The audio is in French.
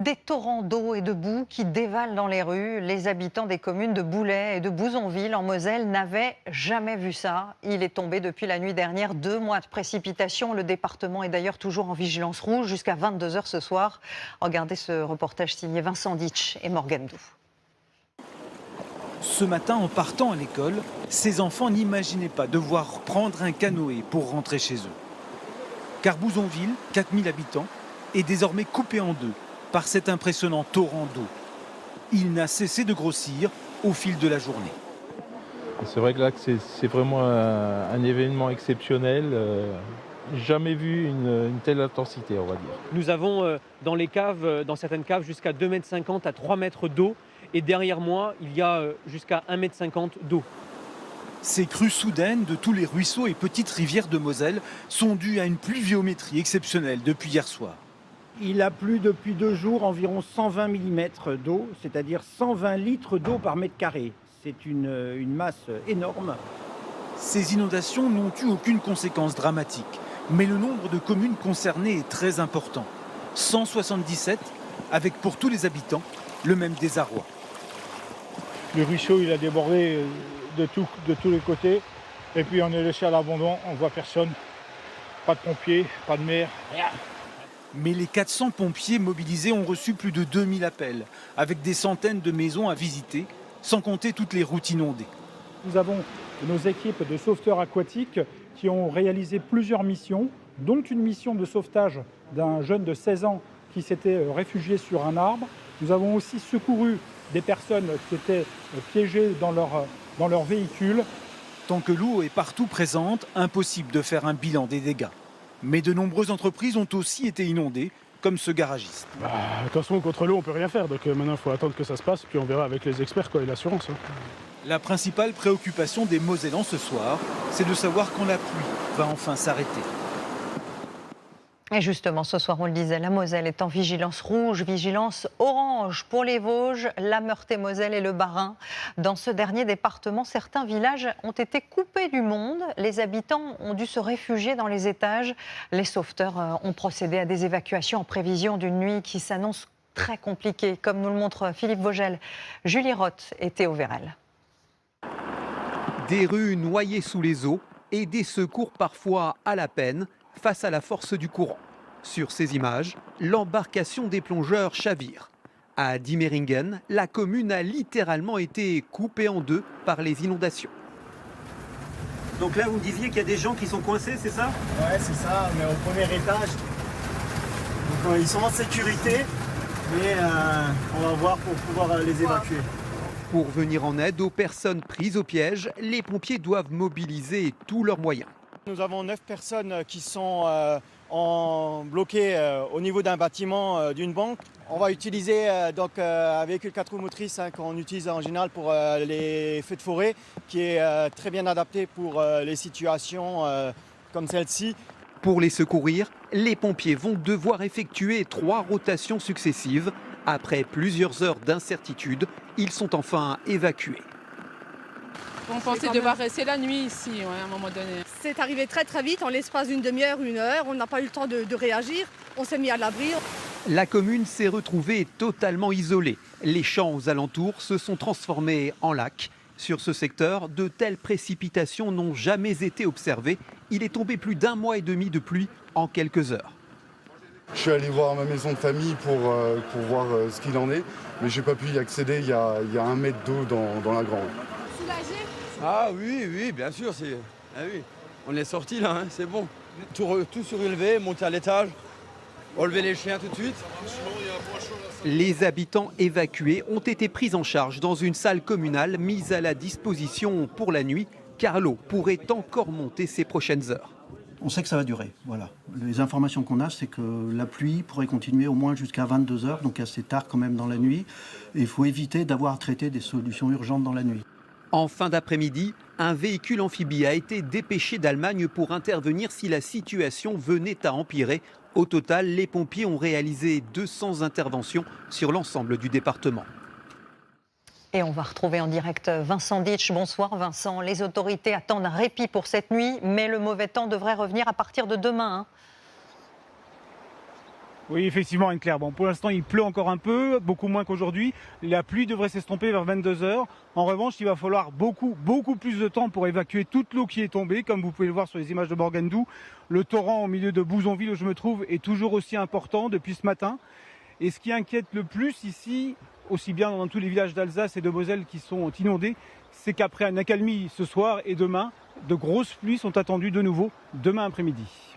Des torrents d'eau et de boue qui dévalent dans les rues. Les habitants des communes de Boulay et de Bouzonville en Moselle n'avaient jamais vu ça. Il est tombé depuis la nuit dernière 2 mois de précipitations. Le département est d'ailleurs toujours en vigilance rouge jusqu'à 22 h ce soir. Regardez ce reportage signé Vincent Ditch et Morgane Dou. Ce matin, en partant à l'école, ces enfants n'imaginaient pas devoir prendre un canoë pour rentrer chez eux. Car Bouzonville, 4000 habitants, est désormais coupé en deux par cet impressionnant torrent d'eau. Il n'a cessé de grossir au fil de la journée. C'est vrai que là, c'est vraiment un événement exceptionnel. Jamais vu une telle intensité, on va dire. Nous avons dans les caves, dans certaines caves, jusqu'à 2,50 m à 3 mètres d'eau. Et derrière moi, il y a jusqu'à 1,50 m d'eau. Ces crues soudaines de tous les ruisseaux et petites rivières de Moselle sont dues à une pluviométrie exceptionnelle depuis hier soir. Il a plu depuis 2 jours environ 120 mm d'eau, c'est-à-dire 120 litres d'eau par mètre carré. C'est une masse énorme. Ces inondations n'ont eu aucune conséquence dramatique, mais le nombre de communes concernées est très important. 177, avec pour tous les habitants le même désarroi. Le ruisseau, il a débordé de tous les côtés. Et puis on est laissé à l'abandon, on ne voit personne. Pas de pompiers, pas de maire, rien. Mais les 400 pompiers mobilisés ont reçu plus de 2000 appels, avec des centaines de maisons à visiter, sans compter toutes les routes inondées. Nous avons nos équipes de sauveteurs aquatiques qui ont réalisé plusieurs missions, dont une mission de sauvetage d'un jeune de 16 ans qui s'était réfugié sur un arbre. Nous avons aussi secouru des personnes qui étaient piégées dans leur véhicule. Tant que l'eau est partout présente, impossible de faire un bilan des dégâts. Mais de nombreuses entreprises ont aussi été inondées, comme ce garagiste. De toute façon, contre l'eau, on ne peut rien faire. Donc maintenant, il faut attendre que ça se passe, puis on verra avec les experts et l'assurance. La principale préoccupation des Mosellans ce soir, c'est de savoir quand la pluie va enfin s'arrêter. Et justement, ce soir, on le disait, la Moselle est en vigilance rouge, vigilance orange pour les Vosges, la Meurthe-et-Moselle et le Bas-Rhin. Dans ce dernier département, certains villages ont été coupés du monde. Les habitants ont dû se réfugier dans les étages. Les sauveteurs ont procédé à des évacuations en prévision d'une nuit qui s'annonce très compliquée, comme nous le montre Philippe Vogel. Julie Roth et Théo Vérel. Des rues noyées sous les eaux et des secours parfois à la peine face à la force du courant. Sur ces images, l'embarcation des plongeurs chavire. À Diemeringen, la commune a littéralement été coupée en deux par les inondations. Donc là, vous me disiez qu'il y a des gens qui sont coincés, c'est ça? Ouais, c'est ça, on est au premier étage. Donc ils sont en sécurité, mais on va voir pour pouvoir les évacuer. Pour venir en aide aux personnes prises au piège, les pompiers doivent mobiliser tous leurs moyens. Nous avons 9 personnes qui sont bloquées au niveau d'un bâtiment d'une banque. On va utiliser un véhicule 4 roues motrices qu'on utilise en général pour les feux de forêt, qui est très bien adapté pour les situations comme celle-ci. Pour les secourir, les pompiers vont devoir effectuer 3 rotations successives. Après plusieurs heures d'incertitude, ils sont enfin évacués. On pensait devoir rester la nuit ici, à un moment donné. C'est arrivé très très vite, en l'espace d'une demi-heure, 1 heure. On n'a pas eu le temps de réagir. On s'est mis à l'abri. La commune s'est retrouvée totalement isolée. Les champs aux alentours se sont transformés en lacs. Sur ce secteur, de telles précipitations n'ont jamais été observées. Il est tombé plus d'1 mois et demi de pluie en quelques heures. Je suis allé voir ma maison de famille pour voir ce qu'il en est, mais je n'ai pas pu y accéder. Il y a 1 mètre d'eau dans la grande. Ah oui, bien sûr. Ah oui. On est sorti là, c'est bon. Tout surélevé, monter à l'étage, relever les chiens tout de suite. Les habitants évacués ont été pris en charge dans une salle communale mise à la disposition pour la nuit, car l'eau pourrait encore monter ces prochaines heures. On sait que ça va durer, voilà. Les informations qu'on a, c'est que la pluie pourrait continuer au moins jusqu'à 22 h, donc assez tard quand même dans la nuit. Et il faut éviter d'avoir à traiter des solutions urgentes dans la nuit. En fin d'après-midi, un véhicule amphibie a été dépêché d'Allemagne pour intervenir si la situation venait à empirer. Au total, les pompiers ont réalisé 200 interventions sur l'ensemble du département. Et on va retrouver en direct Vincent Ditch. Bonsoir Vincent. Les autorités attendent un répit pour cette nuit, mais le mauvais temps devrait revenir à partir de demain. Oui, effectivement, Anne-Claire. Bon, pour l'instant, il pleut encore un peu, beaucoup moins qu'aujourd'hui. La pluie devrait s'estomper vers 22 h. En revanche, il va falloir beaucoup plus de temps pour évacuer toute l'eau qui est tombée. Comme vous pouvez le voir sur les images de Morgandou, le torrent au milieu de Bouzonville, où je me trouve, est toujours aussi important depuis ce matin. Et ce qui inquiète le plus ici, aussi bien dans tous les villages d'Alsace et de Moselle qui sont inondés, c'est qu'après une accalmie ce soir et demain, de grosses pluies sont attendues de nouveau demain après-midi.